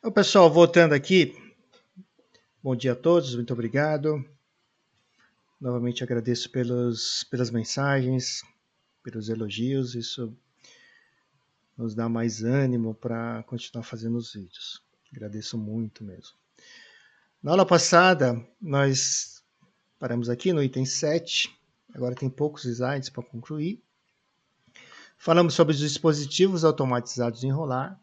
Então, pessoal, voltando aqui, bom dia a todos, muito obrigado. Novamente agradeço pelas mensagens, pelos elogios, isso nos dá mais ânimo para continuar fazendo os vídeos. Agradeço muito mesmo. Na aula passada, nós paramos aqui no item 7, agora tem poucos slides para concluir. Falamos sobre os dispositivos automatizados de enrolar,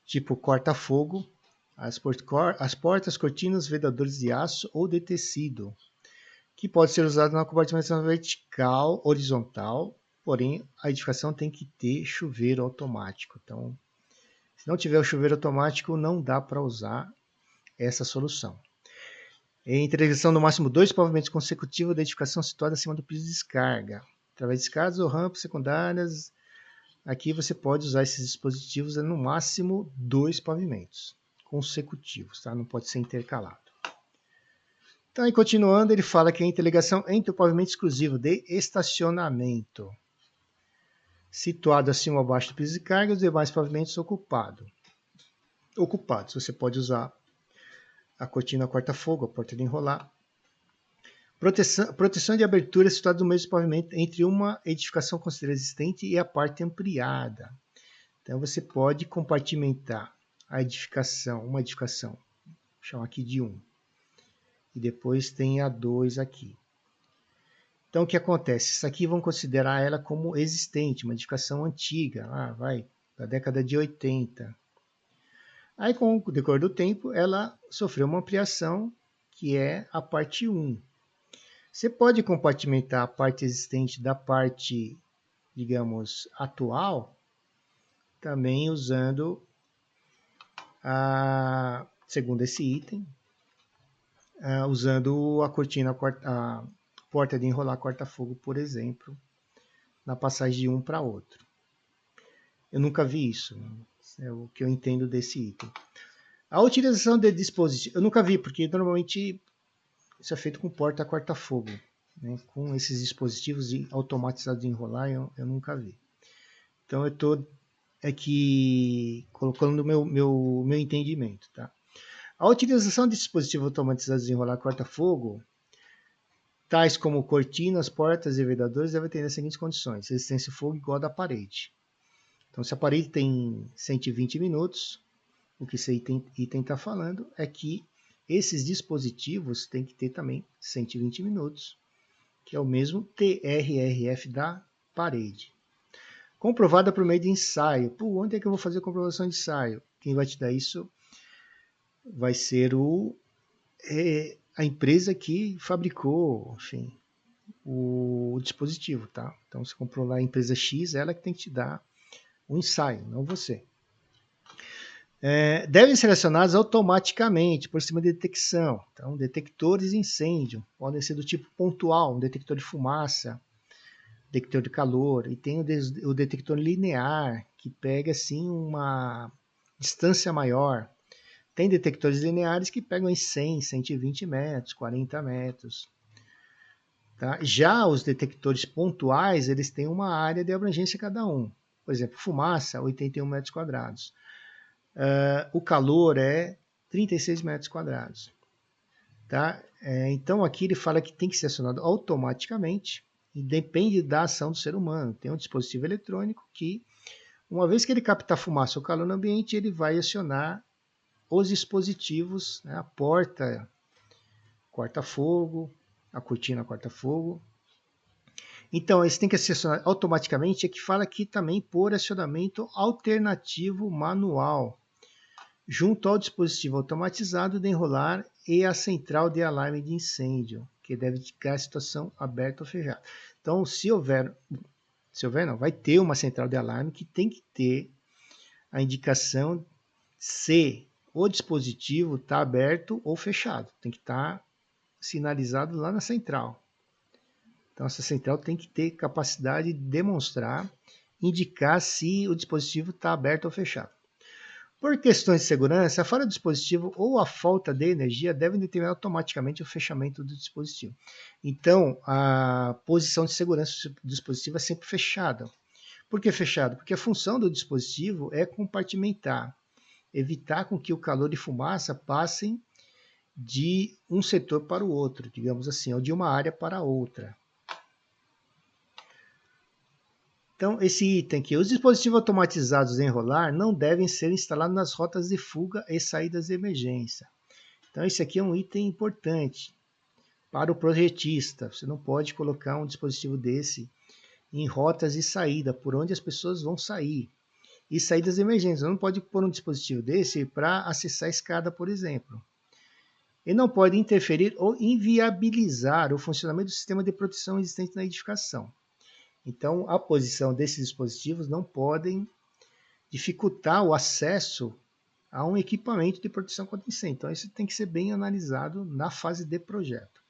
tipo corta-fogo, as portas, cortinas, vedadores de aço ou de tecido, que pode ser usado na compartimentação vertical, horizontal, porém a edificação tem que ter chuveiro automático. Então, se não tiver o chuveiro automático, não dá para usar essa solução. Em integração no máximo 2 pavimentos consecutivos da edificação situada acima do piso de descarga. Através de escadas ou rampas secundárias, aqui você pode usar esses dispositivos no máximo 2 pavimentos consecutivos, tá? Não pode ser intercalado. Então, aí, continuando, ele fala que a interligação entre o pavimento exclusivo de estacionamento, situado acima ou abaixo do piso de carga, e os demais pavimentos ocupados. Você pode usar a cortina corta-fogo, a porta de enrolar. Proteção de abertura situada no mesmo pavimento entre uma edificação considerada existente e a parte ampliada. Então, você pode compartimentar a edificação, uma edificação, vou chamar aqui de 1. E depois tem a 2 aqui. Então, o que acontece? Isso aqui vão considerar ela como existente, uma edificação antiga, da década de 80. Aí, com o decorrer do tempo, ela sofreu uma ampliação, que é a parte 1. Você pode compartimentar a parte existente da parte, digamos, atual, também usando, segundo esse item, usando a cortina, a porta de enrolar corta-fogo, por exemplo, na passagem de um para outro. Eu nunca vi isso, é o que eu entendo desse item. A utilização de dispositivos, eu nunca vi, porque normalmente isso é feito com porta corta-fogo, né? Com esses dispositivos automatizados de enrolar, eu nunca vi. Então eu estou aqui colocando o meu entendimento, tá? A utilização de dispositivos automatizados de enrolar corta-fogo, tais como cortinas, portas e vedadores, devem ter as seguintes condições: resistência ao fogo igual a da parede. Então, se a parede tem 120 minutos, o que esse item está falando é que esses dispositivos têm que ter também 120 minutos, que é o mesmo TRRF da parede. Comprovada por meio de ensaio. Onde é que eu vou fazer a comprovação de ensaio? Quem vai te dar isso vai ser a empresa que fabricou, enfim, o dispositivo, tá? Então, você comprou lá a empresa X, ela que tem que te dar o ensaio, não você. Devem ser acionados automaticamente por sistema de detecção. Então, detectores de incêndio podem ser do tipo pontual, um detector de fumaça, detector de calor, e tem o detector linear, que pega assim uma distância maior. Tem detectores lineares que pegam em 100, 120 metros, 40 metros. Tá? Já os detectores pontuais, eles têm uma área de abrangência cada um. Por exemplo, fumaça, 81 metros quadrados. O calor é 36 metros quadrados. Tá? Então aqui ele fala que tem que ser acionado automaticamente e depende da ação do ser humano. Tem um dispositivo eletrônico que, uma vez que ele captar fumaça ou calor no ambiente, ele vai acionar os dispositivos, né? A porta corta-fogo, a cortina corta-fogo. Então, esse tem que ser acionado automaticamente, é que fala aqui também por acionamento alternativo manual, junto ao dispositivo automatizado de enrolar e a central de alarme de incêndio, que deve indicar a situação aberta ou fechada. Então, se houver não, vai ter uma central de alarme que tem que ter a indicação se o dispositivo está aberto ou fechado. Tem que estar sinalizado lá na central. Então, essa central tem que ter capacidade de demonstrar, indicar se o dispositivo está aberto ou fechado. Por questões de segurança, a falha do dispositivo ou a falta de energia devem determinar automaticamente o fechamento do dispositivo. Então, a posição de segurança do dispositivo é sempre fechada. Por que fechado? Porque a função do dispositivo é compartimentar. evitar com que o calor e fumaça passem de um setor para o outro, digamos assim, ou de uma área para outra. Então, esse item aqui, os dispositivos automatizados de enrolar não devem ser instalados nas rotas de fuga e saídas de emergência. Então, esse aqui é um item importante para o projetista. Você não pode colocar um dispositivo desse em rotas de saída, por onde as pessoas vão sair. E saídas de emergência. Você não pode pôr um dispositivo desse para acessar a escada, por exemplo. E não pode interferir ou inviabilizar o funcionamento do sistema de proteção existente na edificação. Então, a posição desses dispositivos não podem dificultar o acesso a um equipamento de proteção contra incêndio. Então, isso tem que ser bem analisado na fase de projeto.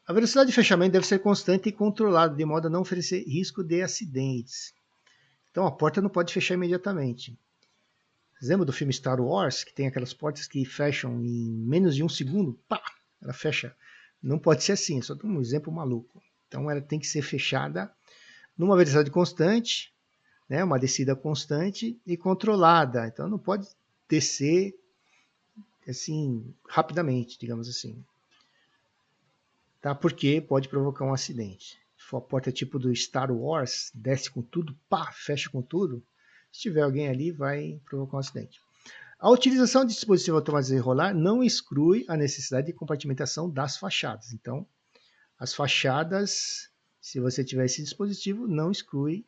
A velocidade de fechamento deve ser constante e controlada, de modo a não oferecer risco de acidentes. Então, a porta não pode fechar imediatamente. Lembra do filme Star Wars, que tem aquelas portas que fecham em menos de um segundo? Pá! Ela fecha. Não pode ser assim, é só um exemplo maluco. Então, ela tem que ser fechada numa velocidade constante, né, uma descida constante e controlada. Então, não pode descer assim rapidamente, digamos assim. Tá? Porque pode provocar um acidente. Se for a porta tipo do Star Wars, desce com tudo, pá, fecha com tudo. Se tiver alguém ali, vai provocar um acidente. A utilização de dispositivo automatizado de enrolar não exclui a necessidade de compartimentação das fachadas. Então, as fachadas, se você tiver esse dispositivo, não exclui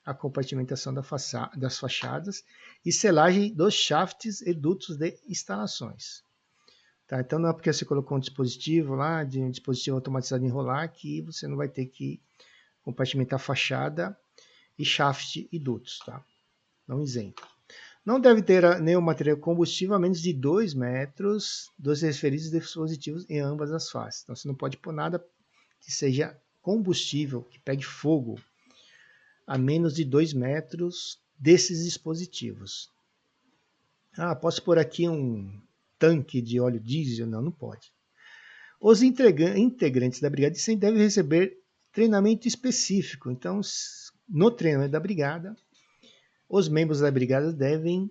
a compartimentação das fachadas e selagem dos shafts e dutos de instalações. Tá? Então, não é porque você colocou um dispositivo lá, de um dispositivo automatizado de enrolar, que você não vai ter que compartimentar fachada e shaft e dutos. Tá? Não isento. Não deve ter nenhum material combustível a menos de 2 metros dos referidos dispositivos em ambas as faces. Então, você não pode pôr nada que seja combustível, que pegue fogo, a menos de 2 metros desses dispositivos. Ah, posso pôr aqui um tanque de óleo diesel? Não, não pode. Os integrantes da Brigada de Incêndio devem receber treinamento específico. Então, no treinamento da Brigada, os membros da Brigada devem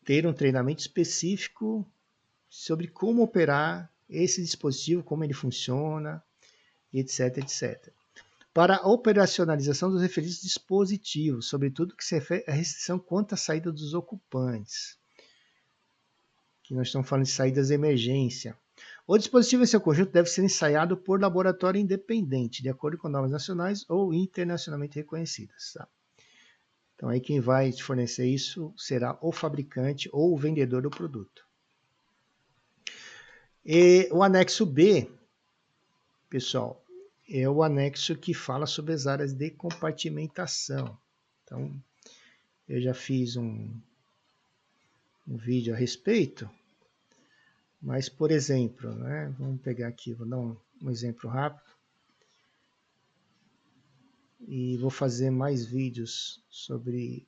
ter um treinamento específico sobre como operar esse dispositivo, como ele funciona, etc, etc. Para a operacionalização dos referidos dispositivos, sobretudo que se refere à restrição quanto à saída dos ocupantes, que nós estamos falando de saídas de emergência. O dispositivo em seu conjunto deve ser ensaiado por laboratório independente, de acordo com normas nacionais ou internacionalmente reconhecidas. Tá? Então, aí quem vai te fornecer isso será o fabricante ou o vendedor do produto. E o anexo B, pessoal, é o anexo que fala sobre as áreas de compartimentação. Então, eu já fiz um vídeo a respeito, mas, por exemplo, né, vamos pegar aqui, vou dar um exemplo rápido, e vou fazer mais vídeos sobre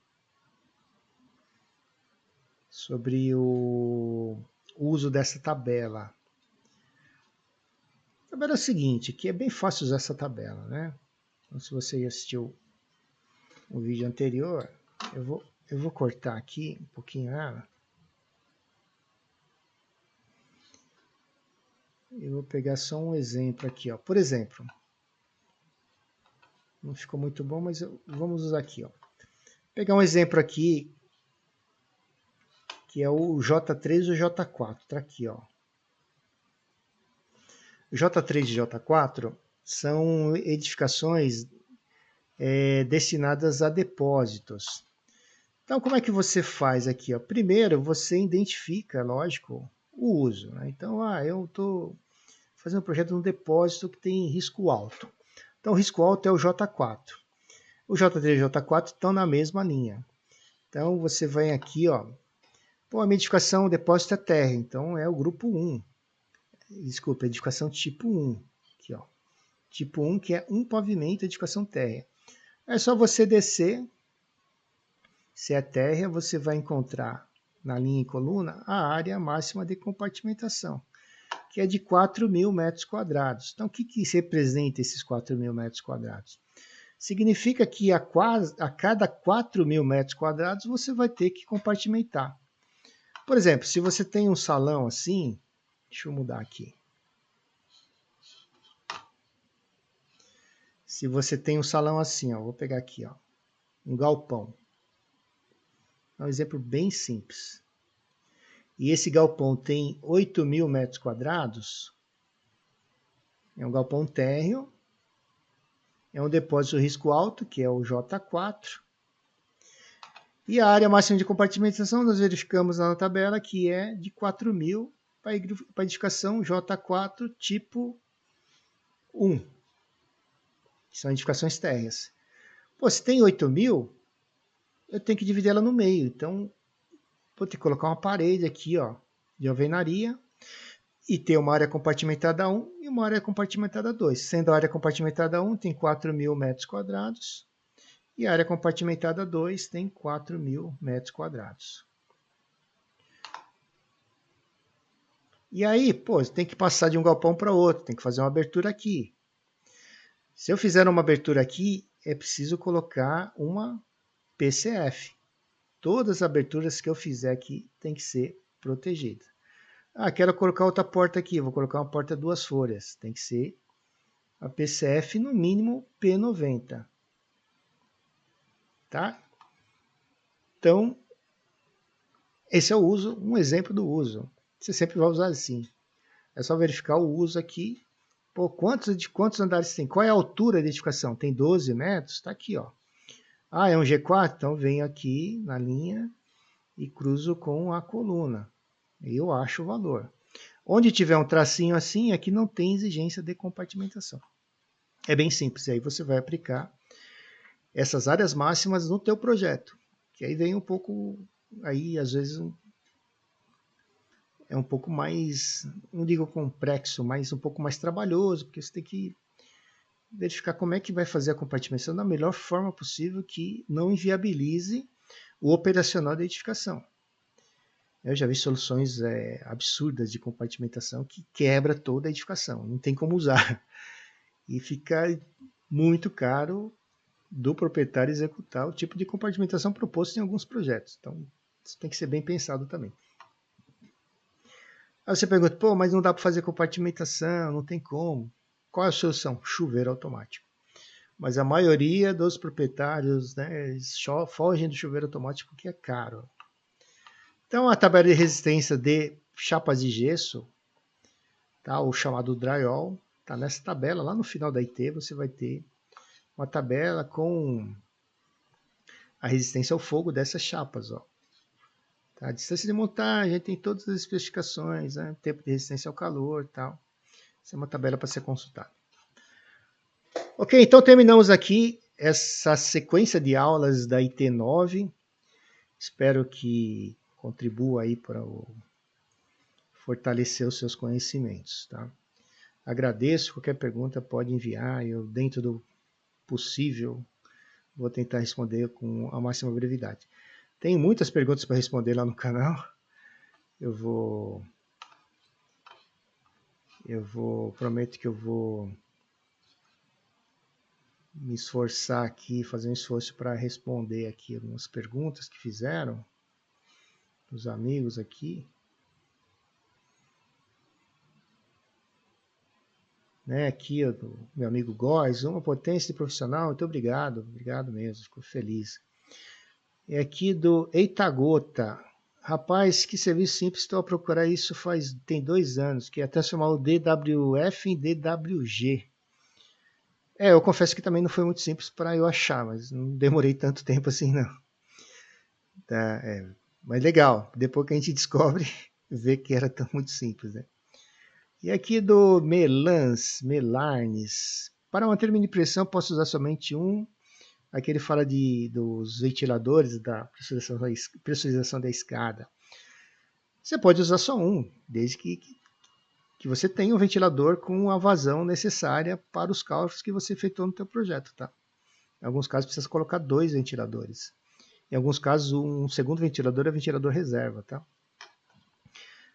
o uso dessa tabela. A tabela é o seguinte, que é bem fácil usar essa tabela, né? Então, se você assistiu o vídeo anterior, eu vou cortar aqui um pouquinho ela. Eu vou pegar só um exemplo aqui, ó. Por exemplo, não ficou muito bom, mas vamos usar aqui, ó. Vou pegar um exemplo aqui, que é o J3 e o J4, tá aqui, ó. O J3 e J4 são edificações destinadas a depósitos. Então, como é que você faz aqui? Ó? Primeiro, você identifica, lógico, o uso. Né? Então, eu estou fazendo um projeto no depósito que tem risco alto. Então, o risco alto é o J4. O J3 e o J4 estão na mesma linha. Então, você vai aqui, ó. Pô, a minha edificação, o depósito é terra. Então, é o grupo 1. Desculpa, edificação tipo 1. Aqui, ó. Tipo 1, que é um pavimento, edificação térrea. É só você descer. Se é térrea, você vai encontrar na linha e coluna a área máxima de compartimentação, que é de 4.000 metros quadrados. Então, o que representa esses 4.000 metros quadrados? significa que a cada 4.000 metros quadrados você vai ter que compartimentar. Por exemplo, se você tem um salão assim, deixa eu mudar aqui. Se você tem um salão assim, ó, vou pegar aqui, ó, um galpão. É um exemplo bem simples. E esse galpão tem 8.000 metros quadrados. É um galpão térreo. É um depósito de risco alto, que é o J4. E a área máxima de compartimentação, nós verificamos na tabela, que é de 4.000 para edificação J4 tipo 1. Que são edificações térreas. Pô, se tem 8.000, eu tenho que dividir ela no meio. Então, vou ter que colocar uma parede aqui, ó, de alvenaria, e ter uma área compartimentada 1 e uma área compartimentada 2. Sendo a área compartimentada 1 tem 4.000 metros quadrados e a área compartimentada 2 tem 4.000 metros quadrados. E aí, pô, tem que passar de um galpão para outro, tem que fazer uma abertura aqui. Se eu fizer uma abertura aqui, é preciso colocar uma PCF. Todas as aberturas que eu fizer aqui tem que ser protegidas. Ah, quero colocar outra porta aqui, vou colocar uma porta 2 folhas. Tem que ser a PCF no mínimo P90. Tá? Então, esse é o uso, um exemplo do uso. Você sempre vai usar assim. É só verificar o uso aqui. Pô, quantos andares tem? Qual é a altura da edificação? Tem 12 metros? Está aqui, ó. Ah, é um G4? Então venho aqui na linha e cruzo com a coluna. Eu acho o valor. Onde tiver um tracinho assim, aqui não tem exigência de compartimentação. É bem simples. E aí você vai aplicar essas áreas máximas no teu projeto. Que aí vem um pouco, aí às vezes é um pouco mais, não digo complexo, mas um pouco mais trabalhoso, porque você tem que verificar como é que vai fazer a compartimentação da melhor forma possível que não inviabilize o operacional da edificação. Eu já vi soluções absurdas de compartimentação que quebra toda a edificação, não tem como usar. E fica muito caro do proprietário executar o tipo de compartimentação proposto em alguns projetos. Então, isso tem que ser bem pensado também. Aí você pergunta, pô, mas não dá para fazer compartimentação, não tem como. Qual é a solução? Chuveiro automático. Mas a maioria dos proprietários, né, fogem do chuveiro automático porque é caro. Então, a tabela de resistência de chapas de gesso, tá, o chamado drywall, tá nessa tabela. Lá no final da IT você vai ter uma tabela com a resistência ao fogo dessas chapas. Ó. Tá, a distância de montagem, tem todas as especificações, né, tempo de resistência ao calor, tal. Essa é uma tabela para ser consultada. Ok, então terminamos aqui essa sequência de aulas da IT9. Espero que contribua aí para fortalecer os seus conhecimentos. Tá? Agradeço, qualquer pergunta pode enviar, eu dentro do possível vou tentar responder com a máxima brevidade. Tem muitas perguntas para responder lá no canal, prometo que eu vou me esforçar aqui, fazer um esforço para responder aqui algumas perguntas que fizeram os amigos aqui. Né, aqui, do meu amigo Góes, uma potência de profissional, muito obrigado, obrigado mesmo, fico feliz. É aqui do Eitagota. Rapaz, que serviço simples, estou a procurar isso tem 2 anos, que é transformar o DWF em DWG. Eu confesso que também não foi muito simples para eu achar, mas não demorei tanto tempo assim, não. Tá, mas legal, depois que a gente descobre, vê que era tão muito simples, né? E aqui do Melarnes. Para manter o mínimo de pressão, posso usar somente um. Aqui ele fala dos ventiladores, da pressurização da escada. Você pode usar só um, desde que você tenha um ventilador com a vazão necessária para os cálculos que você efetuou no seu projeto. Tá? Em alguns casos, precisa colocar 2 ventiladores. Em alguns casos, um segundo ventilador é ventilador reserva. Tá?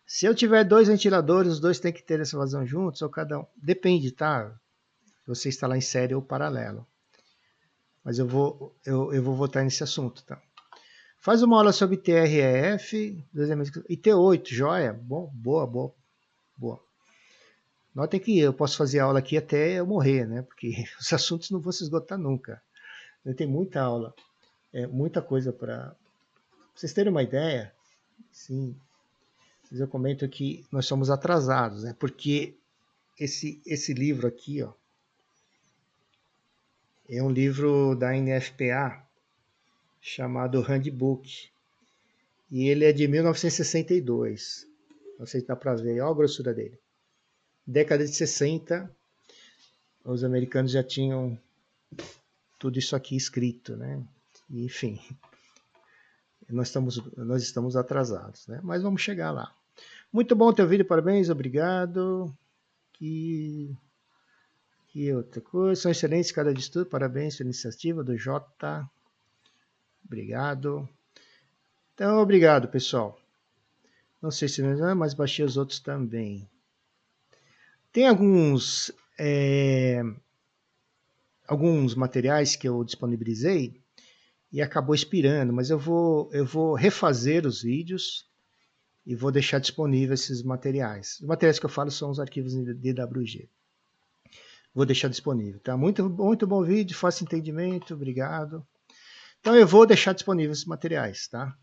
Se eu tiver 2 ventiladores, os 2 têm que ter essa vazão juntos, ou cada um. Depende, tá? Se você instalar em série ou paralelo. Mas eu vou voltar nesse assunto, tá? Faz uma aula sobre TREF e T8, joia. Bom, boa. Notem que eu posso fazer aula aqui até eu morrer, né? Porque os assuntos não vão se esgotar nunca. Tem muita aula, muita coisa para vocês terem uma ideia. Sim, eu comento que nós somos atrasados, né? Porque esse livro aqui, ó, é um livro da NFPA chamado Handbook. E ele é de 1962. Não sei se dá para ver, olha a grossura dele. Década de 60, os americanos já tinham tudo isso aqui escrito, né? E, enfim, nós estamos atrasados, né? Mas vamos chegar lá. Muito bom ter ouvido, parabéns, obrigado. Que outra coisa, são excelentes cada de estudo, parabéns pela iniciativa do Jota. Obrigado. Então, obrigado, pessoal. Não sei se mas baixei os outros também. Tem alguns materiais que eu disponibilizei e acabou expirando, mas eu vou refazer os vídeos e vou deixar disponíveis esses materiais. Os materiais que eu falo são os arquivos DWG. Vou deixar disponível, tá? Muito bom vídeo, fácil entendimento, obrigado. Então eu vou deixar disponíveis esses materiais, tá?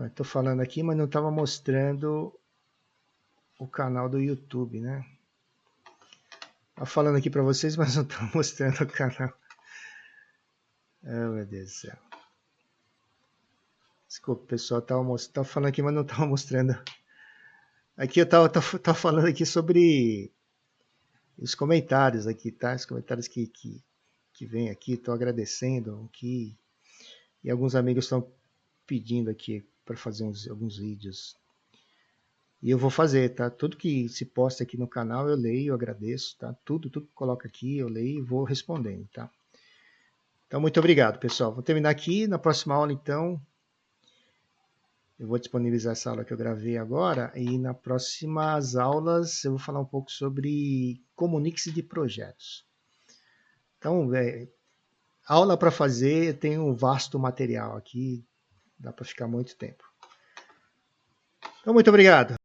Estou falando aqui, mas não estava mostrando o canal do YouTube, né? Estou falando aqui para vocês, mas não estou mostrando o canal. Oh, meu Deus do céu. Desculpa, pessoal, estava falando aqui, mas não estava mostrando. Aqui eu estava falando aqui sobre os comentários aqui, tá? Os comentários que vem aqui, estou agradecendo aqui. E alguns amigos estão pedindo aqui para fazer alguns vídeos. E eu vou fazer, tá? Tudo que se posta aqui no canal eu leio, eu agradeço, tá? Tudo que coloca aqui eu leio e vou respondendo, tá? Então, muito obrigado, pessoal. Vou terminar aqui. Na próxima aula, então, eu vou disponibilizar essa aula que eu gravei agora. E nas próximas aulas eu vou falar um pouco sobre comunique-se de projetos. Então, aula para fazer, tem um vasto material aqui. Dá para ficar muito tempo. Então, muito obrigado.